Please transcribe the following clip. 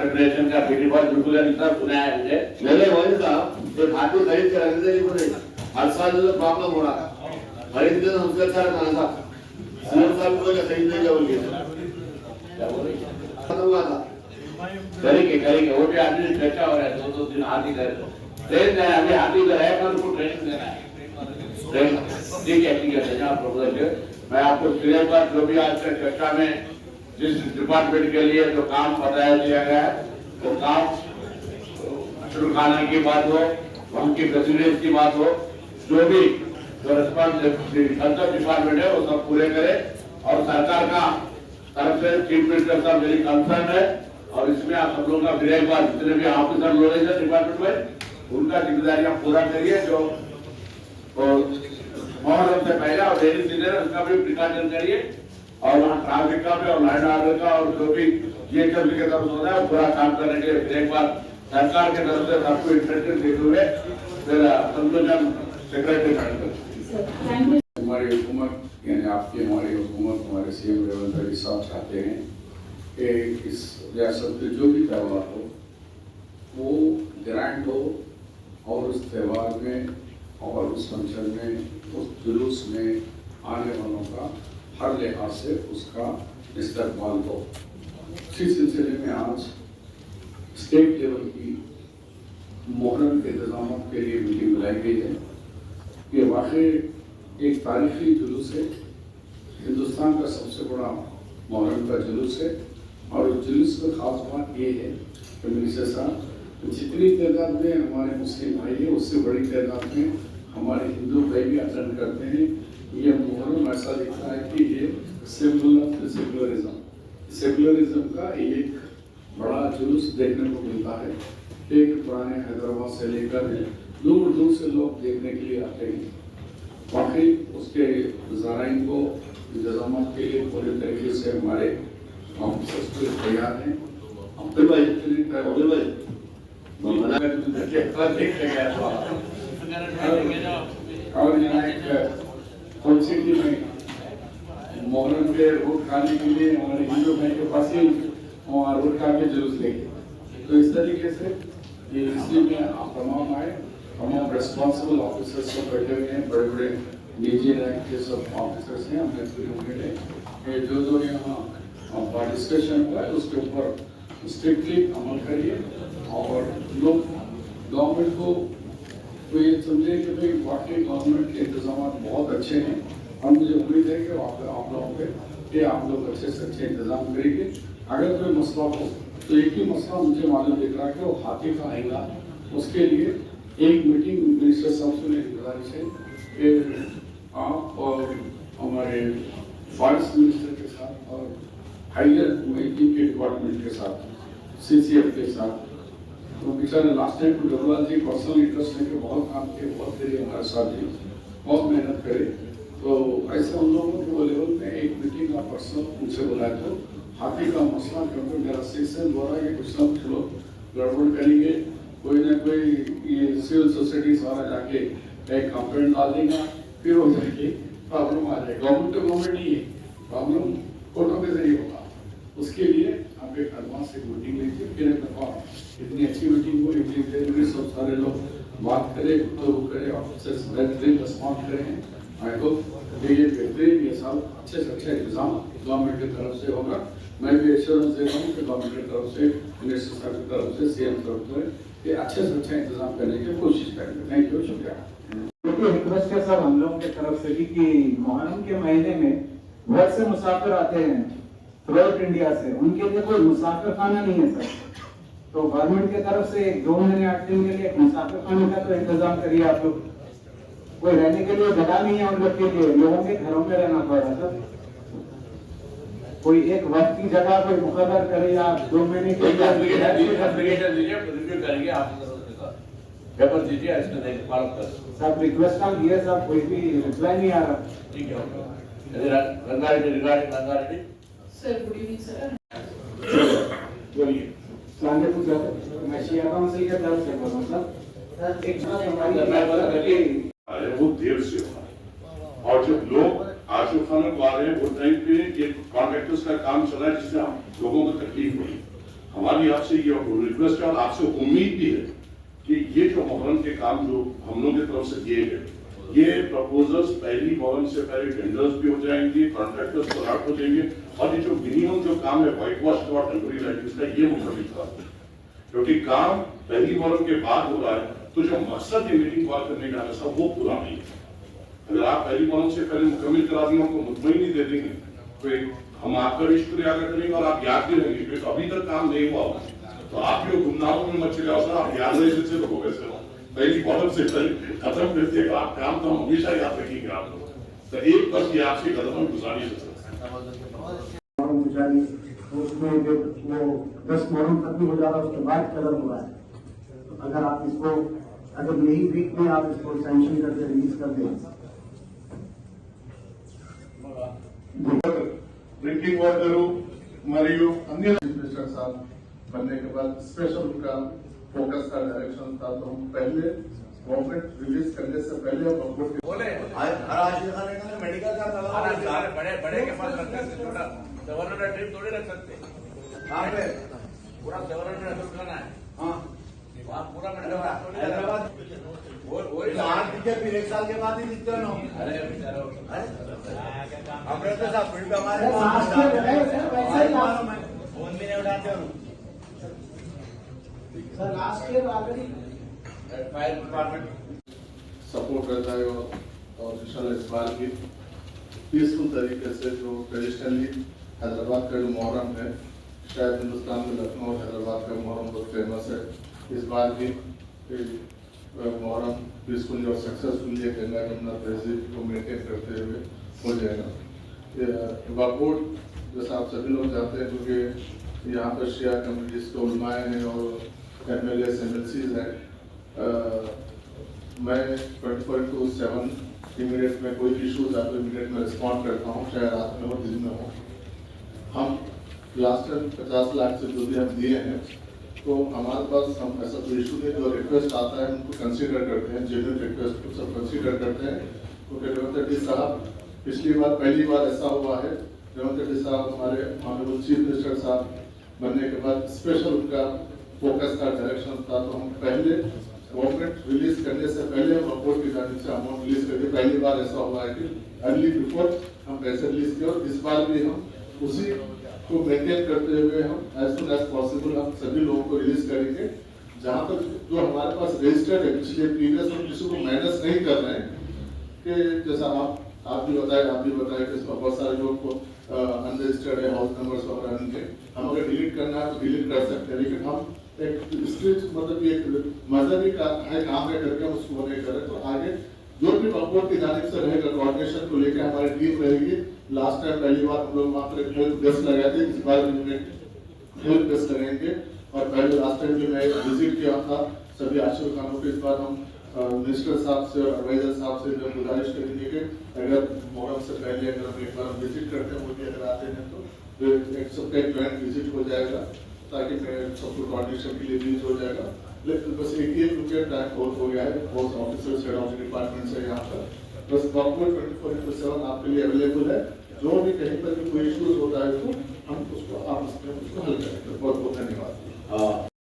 Federation का PT बहुत बिल्कुल इतना सुना है मुझे। नहीं वही साहब एक हाथी खरीद के रख देगी पूरे हर साल जो प्रॉब्लम हो रहा है खरीद के हमसे अच्छा रहता था सीएम साहब को खरीद देगा बोलिए क्या बोल रही था करेंगे वो भी आदमी चर्चा हो रहा है 2-2 दिन हाथी कर ट्रेन देना है अभी हाथी कर है उनको ट्रेनिंग देना है ट्रेन ठीक है जनाब प्रोफेसर मैं आपको क्लियर बात जो भी आज तक चर्चा में जिस डिपार्टमेंट के लिए जो काम बताया दिया गया है वो काम शुरू खाना की बात हो उनकी प्रेसिडेंस की बात हो जो भी जो रिस्पॉन्सिबल डिपार्टमेंट है वो सब पूरे करे और सरकार का तरफ से चीफ मिनिस्टर साहब मेरी कंसर्न है और इसमें आप सब लोगों का फिर एक बार जितने भी ऑफिसर लोग हैं डिपार्टमेंट में उनका जिम्मेदारियां पूरा करिए जो मुहर्रम से पहले और डेली सीजन उसका भी प्रिकॉशन करिए और वहाँ ट्रैफिक का भी और लाइन ऑर्डर का और जो भी जीएचएमसी के तरफ होता है पूरा काम करने के लिए फिर एक बार सरकार के तरफ से सबको इंस्ट्रक्शन देते हुए फिर कंक्लूजन सेक्रेटरी हमारी हुकूमत यानी आपकी हमारी हुकूमत हमारे सीएम रेवंत रेड्डी साहब चाहते हैं कि इस रियासत में जो भी त्यौहार हो वो ग्रैंड हो और उस त्यौहार में और उस फंक्शन में उस जुलूस में आने वालों का हर लिहाज से उसका इस्तेमाल हो। इसी सिलसिले में आज स्टेट लेवल की मुहर्रम के इंतजाम के लिए मीटिंग बुलाई गई है। ये वाकई एक तारीखी जुलूस है, हिंदुस्तान का सबसे बड़ा मुहर्रम का जुलूस है और उस जुलूस में खास बात ये है कि मिनिस्टर साहब जितनी तादाद में हमारे मुस्लिम भाई हैं उससे बड़ी तादाद में हमारे हिंदू भाई भी अटेंड करते हैं। ये मुहर्रम ऐसा दिखता है कि ये सेकुलरिज्म का एक बड़ा जुलूस देखने को मिलता है। एक पुराने हैदराबाद से लेकर दूर दूर से लोग देखने के लिए आते हैं। वाकई उसके ज़राइन को इंतजाम के लिए पूरे तरीके से हमारे ऑफिसर्स तैयार हैं। अब्दुल भाई और यहाँ एक सिटी में मुहर्रम के रोड खाने के लिए हमारे हिंदू भाई के पास ही वहाँ रोड खा के जुलूस लेंगे। तो इस तरीके से ये इसलिए में आप तमाम आए, तमाम रिस्पॉन्सिबल ऑफिसर्स सब बैठे हुए हैं, बड़े बड़े डीजी रैंक के सब ऑफिसर्स हैं। हमने पूरे जो यहाँ डिस्कशन हुआ है उसके ऊपर स्ट्रिक्टली अमल करिए और लोग गवर्नमेंट को तो ये समझे कि भाई वाकई गवर्नमेंट के इंतजाम बहुत अच्छे हैं और मुझे उम्मीद है कि आप लोगों पे कि आप लोग अच्छे से अच्छे इंतजाम करेंगे। अगर कोई मसला हो तो एक ही मसला मुझे मालूम दिख रहा है कि वो हाथी का आएगा। उसके लिए एक मीटिंग मिनिस्टर साहब से मेरी गुजारिश है कि आप और हमारे फॉरेस्ट मिनिस्टर के साथ और हाइयर के डिपार्टमेंट के साथ सीसीएफ के साथ तो बेचारे लास्ट टाइम को डोभाल जी पर्सनल इंटरेस्ट लेके बहुत काम किए, बहुत देरी हमारे साथ दी, बहुत मेहनत करे। तो ऐसे उन लोगों के वो लेवल में एक मीटिंग का पर्सनल उनसे बुलाया तो हाथी का मसला क्योंकि मेरा सेशन हो रहा है कि कुछ ना कुछ लोग गड़बड़ करेंगे, कोई ना कोई ये सिविल सोसाइटी सारा जाके एक कंप्लेंट डाल देगा, फिर हो जाएगी प्रॉब्लम आ जाएगी। गवर्नमेंट तो गवर्नमेंट ही है, प्रॉब्लम कोर्टों के जरिए होगा। उसके लिए आप एक एडवांस एक मीटिंग लीजिए, फिर एक दफा इतनी अच्छी मीटिंग हो, इतनी देर में सब सारे लोग बात करें, तो करें, ऑफिसर्स बेहतरीन रिस्पॉन्ड करें। आई होप ये बेहतरीन ये साल अच्छे से अच्छा इंतजाम गवर्नमेंट की तरफ से होगा। मैं भी एश्योरेंस दे रहा हूँ कि गवर्नमेंट की तरफ से, मिनिस्टर साहब की तरफ से, सीएम तरफ से ये अच्छे से अच्छा इंतजाम करने की कोशिश करेंगे। थैंक यू, शुक्रिया। रिक्वेस्ट है सब हम लोगों की तरफ से कि मुहर्रम के महीने में बहुत से मुसाफिर आते हैं थ्रू इंडिया से, उनके लिए कोई मुसाफिर खाना नहीं है सर। तो गवर्नमेंट की तरफ से 2 महीने 8 दिन के लिए एक मुसाफिर खाने का तो इंतजाम करिए आप लोग। कोई रहने के लिए जगह नहीं है उन लोग के लिए, लोगों के घरों में रहना पड़ रहा सर। कोई एक वक्त की जगह कोई मुकर्रर करे या 2 महीने के लिए सब रिक्वेस्ट हम दिए, सब कोई भी रिप्लाई नहीं आ रहा। ठीक है Rangareddy sir, good evening sir. बोलिए। मैं शिया काउंसिल के तरफ से बोल रहा हूँ सर। एक वो देर से हुआ और जब लोग आशिफ खाना को आ रहे हैं वो टाइम पे ये कॉन्ट्रैक्टर्स का काम चला है जिससे हम लोगों को तकलीफ हुई। हमारी आपसे ये रिक्वेस्ट है और आपसे उम्मीद भी है कि ये जो मुहर्रम के काम जो हम लोग की तरफ से किए गए, ये प्रपोजल्स पहली मुहर्रम से पहले टेंडर्स भी हो जाएंगे, कॉन्ट्रैक्टर्स को अलर्ट हो जाएंगे और ये जो मिनिमम जो काम है व्हाइट वॉश का और टेम्पररी लाइटिंग्स का, ये मुकम्मल करा, क्योंकि काम पहली मुहर्रम के बाद हो रहा है तो जो मकसद ये मीटिंग कॉल करने का है वो पूरा नहीं है। अगर आप पहली मुहर्रम से पहले मुकम्मल करा देंगे, हमको मुतमईन नहीं दे देंगे तो हम आपका भी शुक्रिया अदा करेंगे और आप याद भी रहेंगे, क्योंकि अभी तक काम नहीं हुआ तो आप जो गुमनाहों में मत चले आओ सर, आप याद रहे से हो गए सर, पहली मुहर्रम से पहले खत्म कर दिए आप काम, तो हम हमेशा याद रखेंगे आपको। तो एक बस ये आपसे कदम में गुजारिश है सर। उसमें वो 10 मुहर्रम खत्म हो जा रहा है, उसके बाद कलर हो रहा है। तो अगर आप इसको अगर यही वीक में आप इसको सैंक्शन करके रिलीज कर दें। ड्रिंकिंग वाटर मरियो अन्य मिनिस्टर साहब बनने के बाद स्पेशल उनका फोकस का डायरेक्शन था, तो हम पहले गवर्नमेंट रिलीज करने से पहले हम बोले मेडिकल का बड़े बड़े के पास रख सकते, छोटा गवर्नर ट्रिप थोड़ी रख सकते, कहाँ पे पूरा गवर्नर ट्रिप करना है। हाँ वहाँ पूरा हैदराबाद फिर 1 साल के बाद ही दिखते ना। अरे हमने तो साहब फील्ड पे हमारे फोन भी नहीं उठाते हो sir. Last year already fire department support रहता है और इंशाल्लाह इस बार भी पीसफुल तरीके से जो ट्रेडिशनली हैदराबाद का जो मुहर्रम है, शायद हिंदुस्तान में लखनऊ और हैदराबाद का मुहर्रम बहुत फेमस है। इस बार भी मुहर्रम पीसफुली और सक्सेसफुली गंगा यमुना तहजीब को मेंटेन करते हुए हो जाएगा। वाकोट जैसा आप सभी लोग जानते हैं, क्योंकि यहाँ पर शिया कम्युनिटीज के उलमाए हैं और MLAs MLCs हैं। मैं 24/7 इमीडिएट में कोई इशूज आते इमीडिएट में रिस्पॉन्ड करता हूँ, चाहे रात में हो दिन में हो। हम लास्ट टाइम 50 लाख से जो भी हम दिए हैं, तो हमारे पास हम ऐसा कोई इशू नहीं, जो रिक्वेस्ट आता है उनको कंसीडर करते हैं, जेन्युइन रिक्वेस्ट को सब कंसीडर करते हैं। क्योंकि रेवंत रेड्डी साहब पिछली बार पहली बार ऐसा हुआ है, रेवंत रेड्डी साहब हमारे ऑनरेबल चीफ मिनिस्टर साहब बनने के बाद स्पेशल उनका फोकस का डायरेक्शन था, तो हम पहले गवर्नमेंट रिलीज करने से पहले हम अपोर्ट की जाने से अमाउंट रिलीज करके पहली बार ऐसा हुआ है कि अर्ली बिफोर हम पैसे रिलीज किए, और इस बार भी हम उसी को मेंटेन करते हुए हम एज सुन एज पॉसिबल हम सभी लोगों को रिलीज करेंगे। जहाँ तक जो हमारे पास रजिस्टर्ड है पिछले प्रीवियस, हम किसी को माइनस नहीं कर रहे हैं कि जैसा आप भी बताए कि इसमें बहुत सारे लोग को अनरजिस्टर्ड है, हाउस नंबर्स वगैरह उनके, हम अगर डिलीट करना है तो डिलीट कर सकते हैं, लेकिन हम एक स्ट्रिक्ट मतलब एक मजहबी का है काम है करके हम उसको नहीं करें। तो आगे जो भी अपोर्ट की जानिब से रहेगा, कोऑर्डिनेशन को लेकर हमारी टीम रहेगी। लास्ट टाइम पहली बार हम लोग वहाँ पर हेल्प डेस्क लगाए थे, इस बार भी हेल्प डेस्क लगाएंगे। और पहले लास्ट टाइम भी मैं विजिट किया था सभी आश्रम खानों को, इस बार हम मिनिस्टर साहब से और एडवाइजर साहब से जो गुजारिश करेंगे कि अगर मुहर्रम से पहले अगर हम एक बार विजिट करते हैं, वो भी अगर आते हैं तो एक सबका एक ज्वाइंट विजिट हो जाएगा, ताकि सबको कोऑर्डिनेशन के लिए यूज हो जाएगा। लेकिन बस एक ही टाइम बहुत हो गया है, बहुत ऑफिसर्स हेड ऑफ डिपार्टमेंट से यहाँ पर बस डॉक्यूमेंट 24/7 आपके लिए अवेलेबल है। जो भी कहीं पर भी कोई इश्यूज होता है तो हम उसको आप उसको हल करेंगे। बहुत बहुत धन्यवाद।